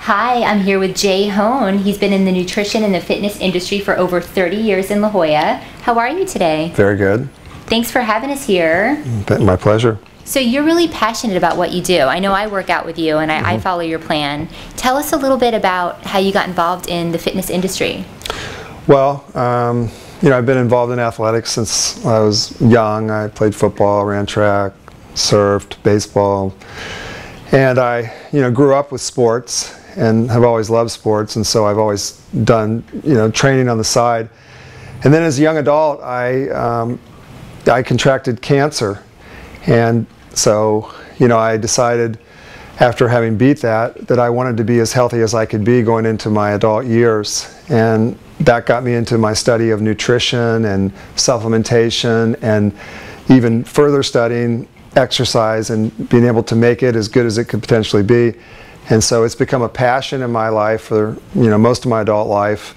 Hi, I'm here with Jay Hoehn. He's been in the nutrition and the fitness industry for over 30 years in La Jolla. How are you today? Very good. Thanks for having us here. My pleasure. So you're really passionate about what you do. I know I work out with you and I follow your plan. Tell us a little bit about how you got involved in the fitness industry. Well, you know, I've been involved in athletics since I was young. I played football, ran track, surfed, baseball, and I, grew up with sports and have always loved sports, and so I've always done, training on the side. And then as a young adult, I contracted cancer, and so, I decided after having beat that I wanted to be as healthy as I could be going into my adult years, and that got me into my study of nutrition and supplementation, and even further studying exercise and being able to make it as good as it could potentially be. And so it's become a passion in my life for most of my adult life,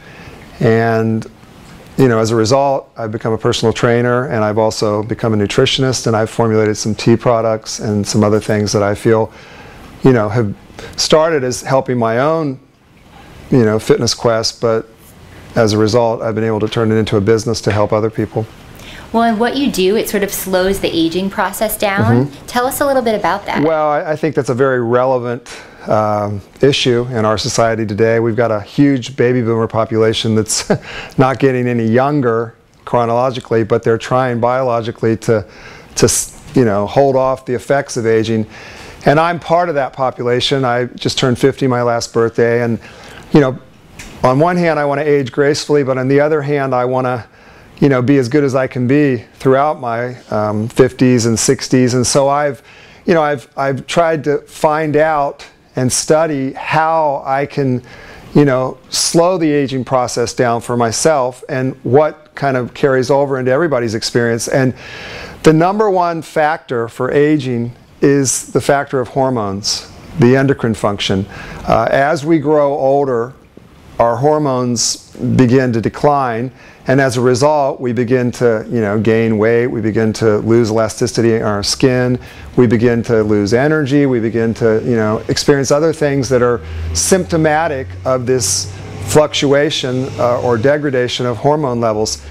and as a result I've become a personal trainer, and I've also become a nutritionist, and I've formulated some tea products and some other things that I feel have started as helping my own fitness quest, but as a result I've been able to turn it into a business to help other people. Well, and what you do, it sort of slows the aging process down. Tell us a little bit about that. Well, I think that's a very relevant issue in our society today. We've got a huge baby boomer population that's not getting any younger chronologically, but they're trying biologically to hold off the effects of aging. And I'm part of that population. I just turned 50 my last birthday, and on one hand I want to age gracefully, but on the other hand I want to be as good as I can be throughout my 50s and 60s. And so I've tried to find out and study how I can slow the aging process down for myself, and what kind of carries over into everybody's experience. And the number one factor for aging is the factor of hormones, the endocrine function. As we grow older, our hormones begin to decline, and as a result we begin to gain weight, we begin to lose elasticity in our skin, we begin to lose energy, we begin to experience other things that are symptomatic of this fluctuation or degradation of hormone levels.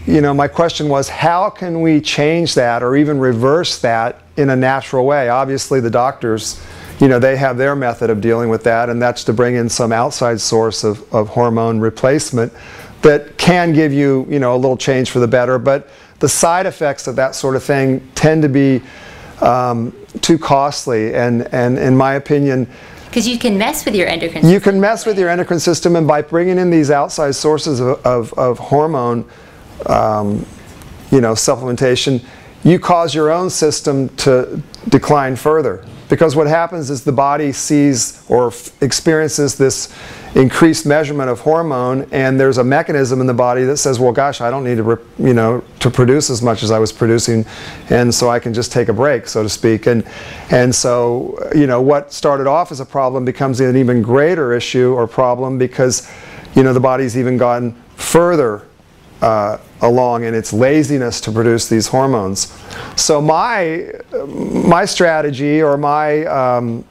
My question was, how can we change that or even reverse that in a natural way? Obviously the doctors, they have their method of dealing with that, and that's to bring in some outside source of hormone replacement that can give you, a little change for the better. But the side effects of that sort of thing tend to be too costly, and in my opinion, because you can mess with your endocrine system. You can mess with your endocrine system, and by bringing in these outside sources of hormone supplementation, you cause your own system to decline further. Because what happens is the body sees or experiences this increased measurement of hormone, and there's a mechanism in the body that says, well gosh, I don't need to to produce as much as I was producing, and so I can just take a break, so to speak. And so what started off as a problem becomes an even greater issue or problem, because the body's even gone further along in its laziness to produce these hormones. So my strategy, or my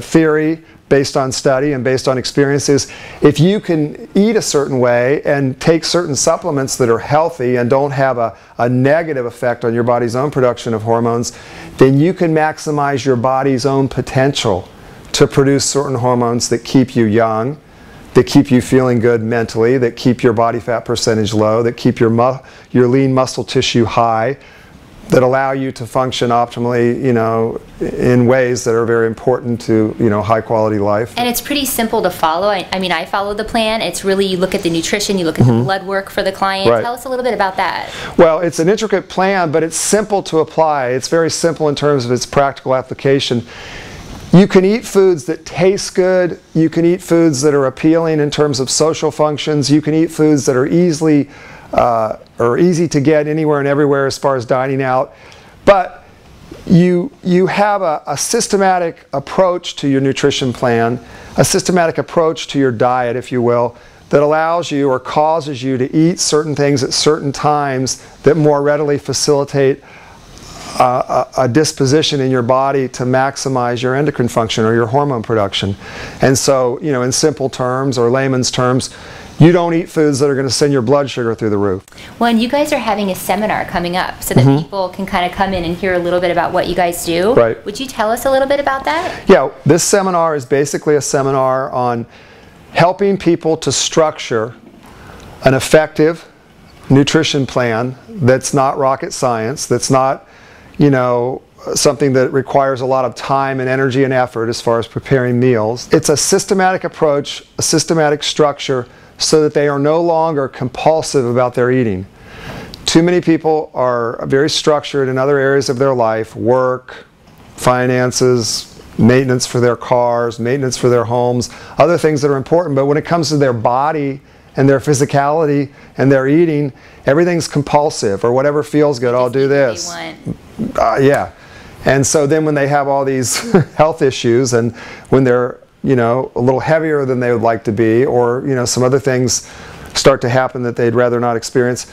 theory based on study and based on experience, is if you can eat a certain way and take certain supplements that are healthy and don't have a negative effect on your body's own production of hormones, then you can maximize your body's own potential to produce certain hormones that keep you young, that keep you feeling good mentally, that keep your body fat percentage low, that keep your lean muscle tissue high, that allow you to function optimally, in ways that are very important to, high quality life. And it's pretty simple to follow. I mean, I follow the plan. It's really, you look at the nutrition, you look at the blood work for the client. Right. Tell us a little bit about that. Well, it's an intricate plan, but it's simple to apply. It's very simple in terms of its practical application. You can eat foods that taste good, you can eat foods that are appealing in terms of social functions, you can eat foods that are easy to get anywhere and everywhere as far as dining out, but you have a systematic approach to your nutrition plan, a systematic approach to your diet, if you will, that allows you or causes you to eat certain things at certain times that more readily facilitate a disposition in your body to maximize your endocrine function or your hormone production. And so, you know, in simple terms or layman's terms, you don't eat foods that are going to send your blood sugar through the roof. Well, and you guys are having a seminar coming up so that people can kind of come in and hear a little bit about what you guys do. Right. Would you tell us a little bit about that? Yeah, this seminar is basically a seminar on helping people to structure an effective nutrition plan that's not rocket science, that's not, you know, something that requires a lot of time and energy and effort as far as preparing meals. It's a systematic approach, a systematic structure, so that they are no longer compulsive about their eating. Too many people are very structured in other areas of their life: work, finances, maintenance for their cars, maintenance for their homes, other things that are important. But when it comes to their body and their physicality and their eating, everything's compulsive, or whatever feels good, I'll do this. Yeah. And so then when they have all these health issues, and when they're, you know, a little heavier than they would like to be, or, you know, some other things start to happen that they'd rather not experience,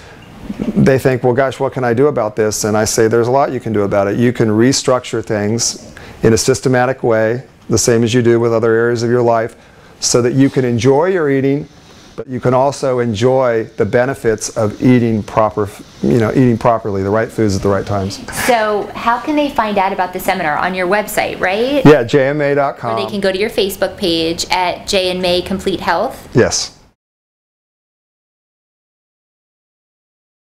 they think, well, gosh, what can I do about this? And I say, there's a lot you can do about it. You can restructure things in a systematic way, the same as you do with other areas of your life, so that you can enjoy your eating, but you can also enjoy the benefits of eating eating properly, the right foods at the right times. So how can they find out about the seminar? On your website, right? Yeah, jma.com. Or they can go to your Facebook page at Jay and May Complete Health. Yes.